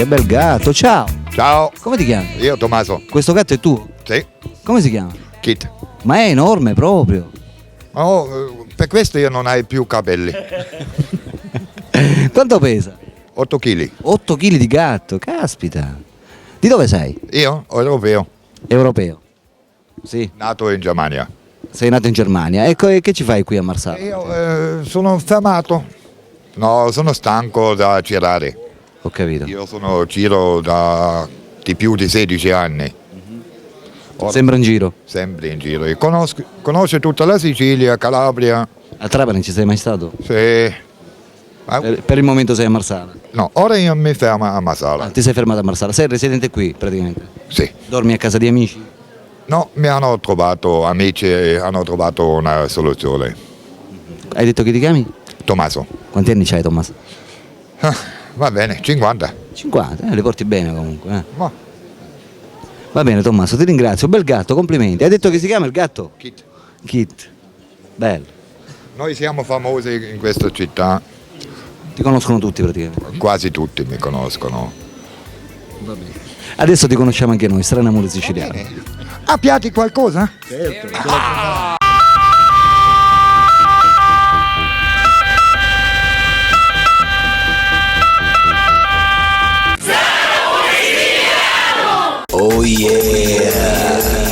che bel gatto, ciao. Ciao, Come ti chiami? io Tommaso. Questo gatto è tuo? Sì, Come si chiama? Kit. Ma è enorme proprio. Oh, per questo io non hai più capelli. Quanto pesa? 8 kg. 8 kg di gatto, caspita. Di dove sei? Io, europeo, Europeo. Sì, nato in Germania. sei nato in Germania. Ecco, e che ci fai qui a Marsala? Io sono fermato. No, sono stanco da girare. Ho capito. Io giro di più di 16 anni. Sembra un giro. Sempre in giro. E conosco tutta la Sicilia, Calabria. A Trapani ci sei mai stato? Sì. Ma- Per il momento sei a Marsala. no, ora io mi fermo a Marsala. Ti sei fermato a Marsala. Sei residente qui praticamente. Sì. Dormi a casa di amici? No, mi hanno trovato amici e hanno trovato una soluzione. Hai detto che ti chiami? Tommaso. Quanti anni c'hai, Tommaso? Va bene, 50. 50, li porti bene comunque. Ma Va bene Tommaso, ti ringrazio, bel gatto, complimenti. Hai detto che si chiama il gatto? Kit. Kit. Bello. Noi siamo famosi in questa città, Ti conoscono tutti praticamente. quasi tutti mi conoscono. Va bene. Adesso ti conosciamo anche noi, strano amore siciliano. Appiatti qualcosa? Oh yeah!